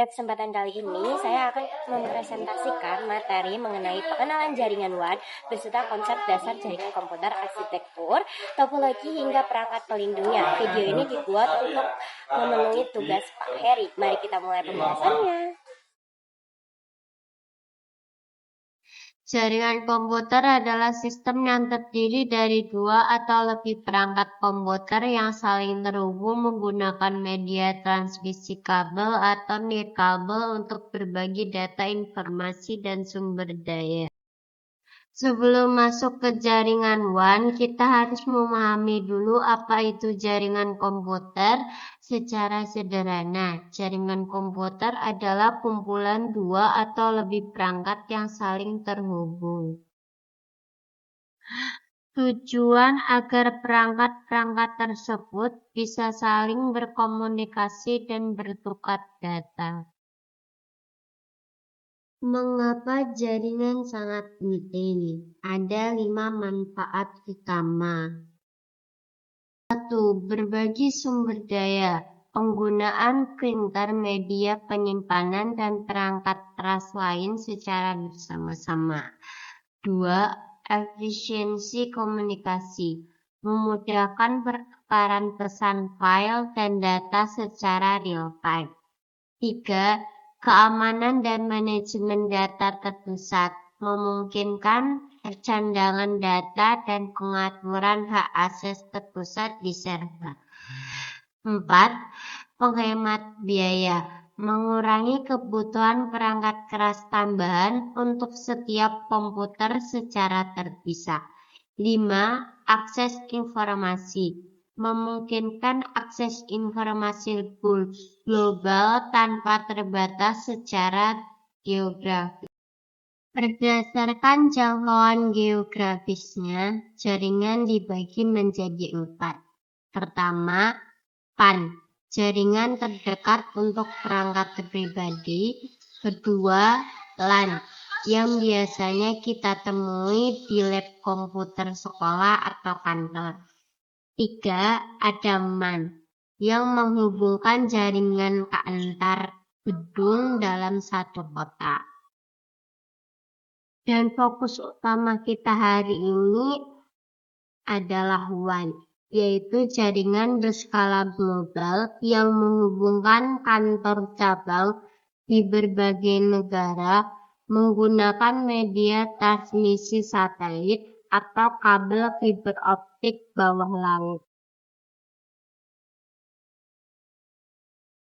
Pada kesempatan kali ini, saya akan mempresentasikan materi mengenai pengenalan jaringan WAN beserta konsep dasar jaringan komputer, arsitektur, topologi hingga perangkat pelindungnya. Video ini dibuat untuk memenuhi tugas Pak Heri. Mari kita mulai pembahasannya. Jaringan komputer adalah sistem yang terdiri dari dua atau lebih perangkat komputer yang saling terhubung menggunakan media transmisi kabel atau nirkabel untuk berbagi data, informasi, dan sumber daya. Sebelum masuk ke jaringan WAN, kita harus memahami dulu apa itu jaringan komputer. Secara sederhana, jaringan komputer adalah kumpulan dua atau lebih perangkat yang saling terhubung. Tujuan agar perangkat-perangkat tersebut bisa saling berkomunikasi dan bertukar data. Mengapa jaringan sangat penting? Ada 5 manfaat utama. 1. Berbagi sumber daya. Penggunaan printer, media penyimpanan, dan perangkat keras lain secara bersama-sama. 2. Efisiensi komunikasi. Memudahkan pertukaran pesan file dan data secara real-time. 3. Keamanan dan manajemen data terpusat, memungkinkan percandangan data dan pengaturan hak akses terpusat di server. 4. Penghemat biaya, mengurangi kebutuhan perangkat keras tambahan untuk setiap komputer secara terpisah. 5. Akses informasi, memungkinkan akses informasi global tanpa terbatas secara geografis. Berdasarkan jangkauan geografisnya, jaringan dibagi menjadi 4. Pertama, PAN, jaringan terdekat untuk perangkat pribadi. Kedua, LAN, yang biasanya kita temui di lab komputer sekolah atau kantor. 3. Ada MAN, yang menghubungkan jaringan ke antar gedung dalam satu kota. Dan fokus utama kita hari ini adalah WAN, yaitu jaringan berskala global yang menghubungkan kantor cabang di berbagai negara menggunakan media transmisi satelit atau kabel fiber optik bawah laut.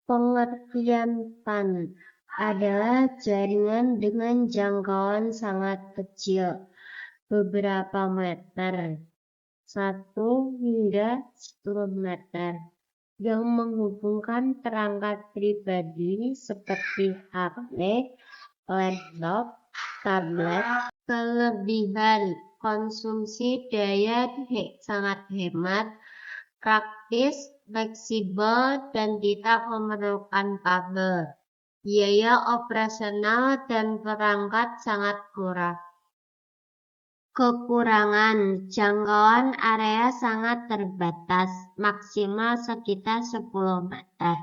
Pengertian PAN adalah jaringan dengan jangkauan sangat kecil, beberapa meter, 1 hingga 10 meter, yang menghubungkan perangkat pribadi seperti HP, laptop, tablet. Kelebihan: konsumsi daya sangat hemat, praktis, fleksibel, dan tidak memerlukan kabel. Biaya operasional dan perangkat sangat murah. Kekurangan: jangkauan area sangat terbatas, maksimal sekitar 10 meter.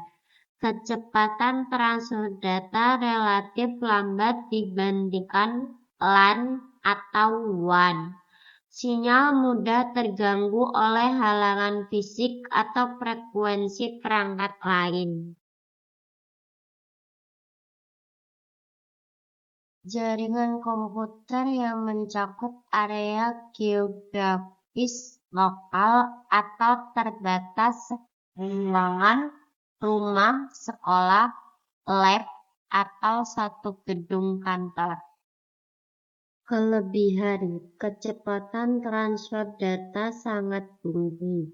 Kecepatan transfer data relatif lambat dibandingkan LAN atau WAN. Sinyal mudah terganggu oleh halangan fisik atau frekuensi perangkat lain. Jaringan komputer yang mencakup area geografis lokal atau terbatas ruangan, rumah, sekolah, lab, atau satu gedung kantor. Kelebihan: kecepatan transfer data sangat tinggi.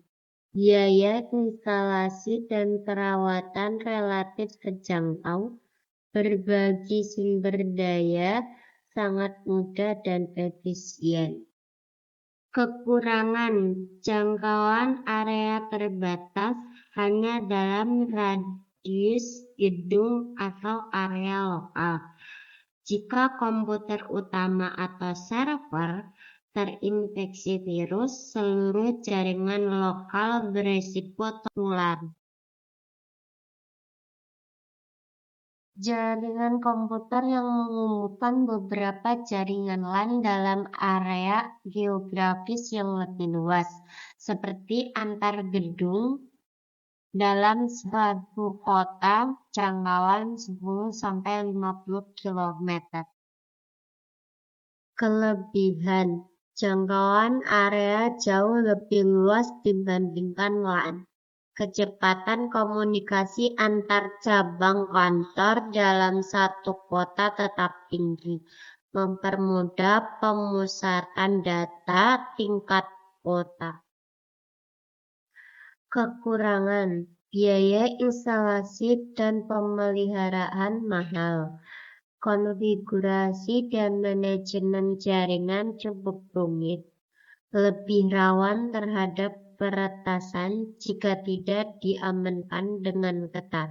Biaya instalasi dan perawatan relatif terjangkau. Berbagi sumber daya sangat mudah dan efisien. Kekurangan: jangkauan area terbatas hanya dalam radius gedung atau area lokal. Jika komputer utama atau server terinfeksi virus, seluruh jaringan lokal beresiko tertular. Jaringan komputer yang menghubungkan beberapa jaringan LAN dalam area geografis yang lebih luas, seperti antar gedung dalam suatu kota jangkauan 10–50 km. Kelebihan: jangkauan area jauh lebih luas dibandingkan LAN. Kecepatan komunikasi antar cabang kantor dalam satu kota tetap tinggi, mempermudah pemusatan data tingkat kota. Kekurangan: biaya instalasi dan pemeliharaan mahal. Konfigurasi dan manajemen jaringan cukup rumit, lebih rawan terhadap peretasan jika tidak diamankan dengan ketat.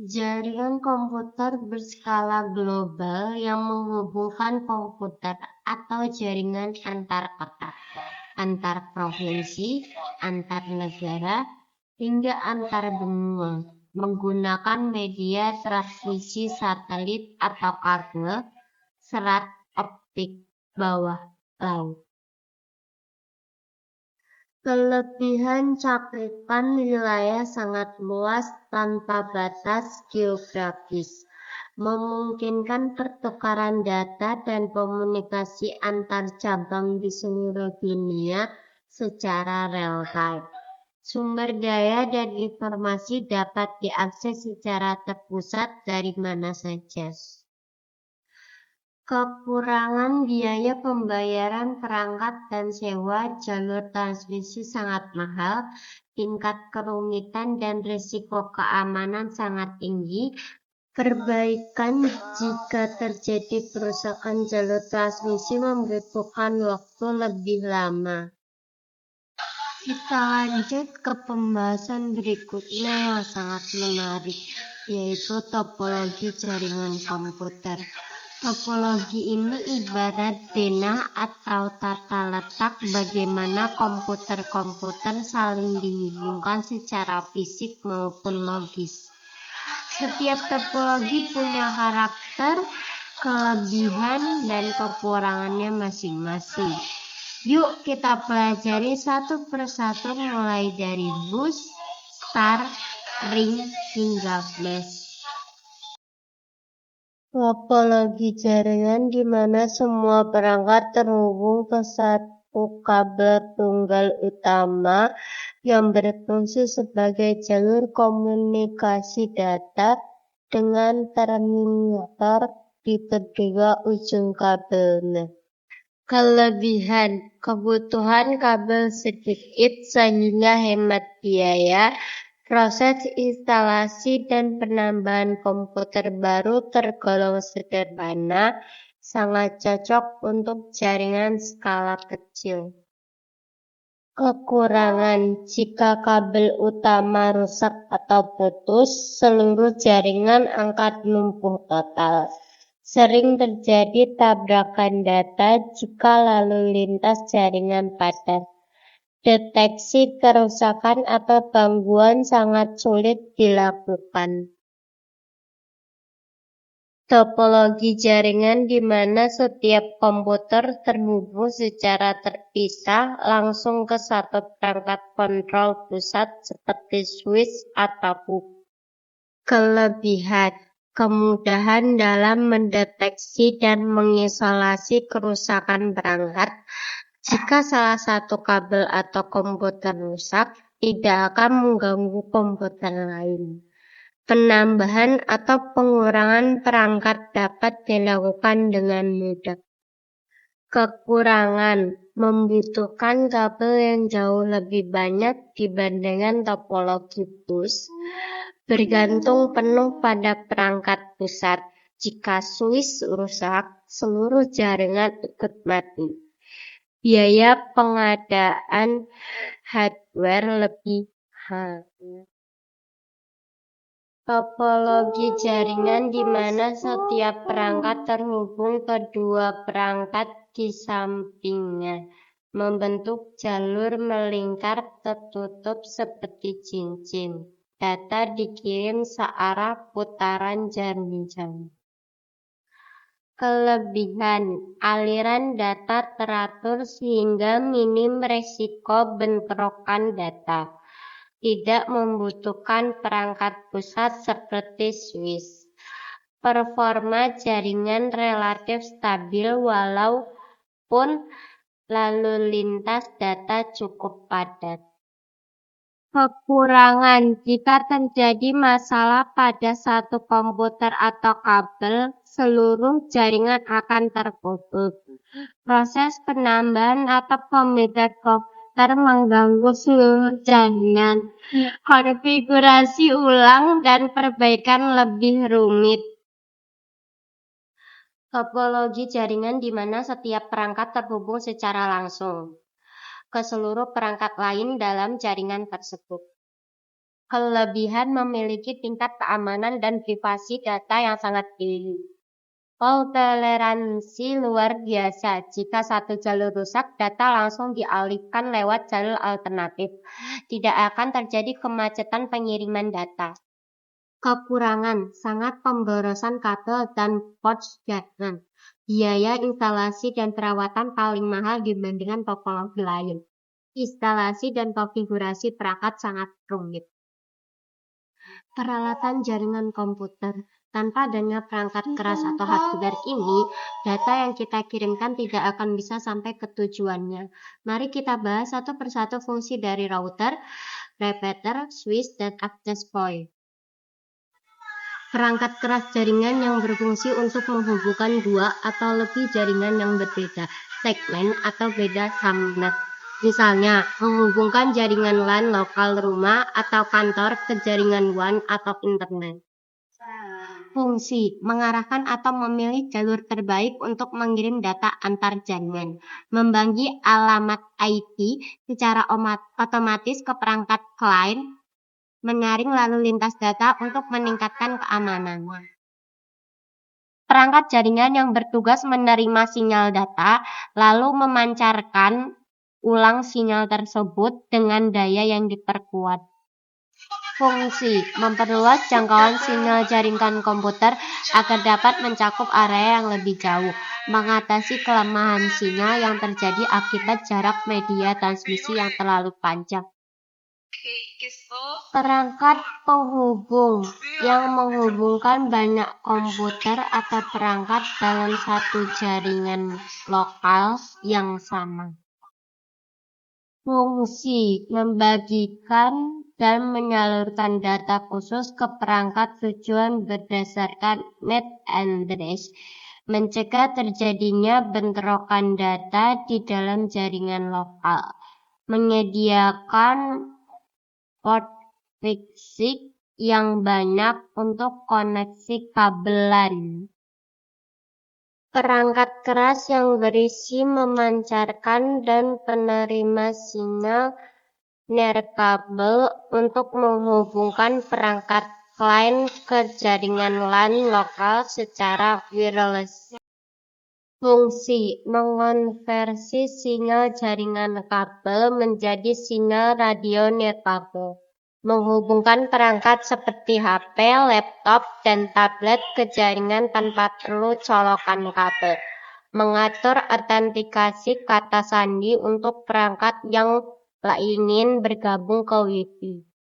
Jaringan komputer berskala global yang menghubungkan komputer atau jaringan antar kota, antar provinsi, antar negara, hingga antar benua, menggunakan media transmisi satelit atau kabel serat optik bawah laut. Kelebihan: cakupan wilayah sangat luas tanpa batas geografis, memungkinkan pertukaran data dan komunikasi antar cabang di seluruh dunia secara real-time. Sumber daya dan informasi dapat diakses secara terpusat dari mana saja. Kekurangan: biaya pembayaran perangkat dan sewa jalur transmisi sangat mahal, tingkat kerumitan dan risiko keamanan sangat tinggi. Perbaikan: jika terjadi kerusakan jalur transmisi membutuhkan waktu lebih lama. Kita lanjut ke pembahasan berikutnya yang sangat menarik, yaitu topologi jaringan komputer. Topologi ini ibarat denah atau tata letak bagaimana komputer-komputer saling dihubungkan secara fisik maupun logis. Setiap topologi punya karakter, kelebihan, dan kekurangannya masing-masing. Yuk kita pelajari satu persatu mulai dari bus, star, ring, hingga flash. Topologi jaringan di mana semua perangkat terhubung ke satu kabel tunggal utama yang berfungsi sebagai jalur komunikasi data dengan terminator di kedua ujung kabelnya. Kelebihan: kebutuhan kabel sedikit sehingga hemat biaya. Proses instalasi dan penambahan komputer baru tergolong sederhana, sangat cocok untuk jaringan skala kecil. Kekurangan: jika kabel utama rusak atau putus, seluruh jaringan akan lumpuh total. Sering terjadi tabrakan data jika lalu lintas jaringan padat. Deteksi kerusakan atau gangguan sangat sulit dilakukan. Topologi jaringan di mana setiap komputer terhubung secara terpisah langsung ke satu perangkat kontrol pusat seperti switch atau hub. Kelebihan: kemudahan dalam mendeteksi dan mengisolasi kerusakan perangkat. Jika salah satu kabel atau komputer rusak, tidak akan mengganggu komputer lain. Penambahan atau pengurangan perangkat dapat dilakukan dengan mudah. Kekurangan: membutuhkan kabel yang jauh lebih banyak dibandingkan topologi bus. Bergantung penuh pada perangkat pusat. Jika switch rusak, seluruh jaringan ikut mati. Biaya pengadaan hardware lebih mahal. Topologi jaringan di mana setiap perangkat terhubung ke dua perangkat di sampingnya, membentuk jalur melingkar tertutup seperti cincin. Data dikirim searah putaran jarum jam. Kelebihan, aliran data teratur sehingga minim resiko bentrokan data. Tidak membutuhkan perangkat pusat seperti Swiss. Performa jaringan relatif stabil walaupun lalu lintas data cukup padat. Kekurangan, jika terjadi masalah pada satu komputer atau kabel, seluruh jaringan akan terputus. Proses penambahan atau pemindahan komputer mengganggu seluruh jaringan. Konfigurasi ulang dan perbaikan lebih rumit. Topologi jaringan di mana setiap perangkat terhubung secara langsung ke seluruh perangkat lain dalam jaringan tersebut. Kelebihan, memiliki tingkat keamanan dan privasi data yang sangat tinggi. Fault toleransi luar biasa. Jika satu jalur rusak, data langsung dialihkan lewat jalur alternatif. Tidak akan terjadi kemacetan pengiriman data. Kekurangan, sangat pemborosan kabel dan port jaringan. Biaya instalasi dan perawatan paling mahal dibandingkan topologi lain. Instalasi dan konfigurasi perangkat sangat rumit. Peralatan jaringan komputer. Tanpa adanya perangkat keras atau hardware ini, data yang kita kirimkan tidak akan bisa sampai ke tujuannya. Mari kita bahas satu persatu fungsi dari router, repeater, switch, dan access point. Perangkat keras jaringan yang berfungsi untuk menghubungkan dua atau lebih jaringan yang berbeda, segmen atau beda subnet. Misalnya, menghubungkan jaringan LAN lokal rumah atau kantor ke jaringan WAN atau internet. Fungsi, mengarahkan atau memilih jalur terbaik untuk mengirim data antar jaringan. Membagi alamat IP secara otomatis ke perangkat klien. Menyaring lalu lintas data untuk meningkatkan keamanannya. Perangkat jaringan yang bertugas menerima sinyal data, lalu memancarkan ulang sinyal tersebut dengan daya yang diperkuat. Fungsi, memperluas jangkauan sinyal jaringan komputer agar dapat mencakup area yang lebih jauh, mengatasi kelemahan sinyal yang terjadi akibat jarak media transmisi yang terlalu panjang. Perangkat penghubung yang menghubungkan banyak komputer atau perangkat dalam satu jaringan lokal yang sama. Fungsi, membagikan dan menyalurkan data khusus ke perangkat tujuan berdasarkan MAC address, mencegah terjadinya bentrokan data di dalam jaringan lokal, menyediakan port fisik yang banyak untuk koneksi kabelan. Perangkat keras yang berisi memancarkan dan penerima sinyal nirkabel untuk menghubungkan perangkat klien ke jaringan LAN lokal secara wireless. Fungsi, mengonversi sinyal jaringan kabel menjadi sinyal radio nirkabel. Menghubungkan perangkat seperti HP, laptop, dan tablet ke jaringan tanpa perlu colokan kabel. Mengatur autentikasi kata sandi untuk perangkat yang ingin bergabung ke Wi-Fi.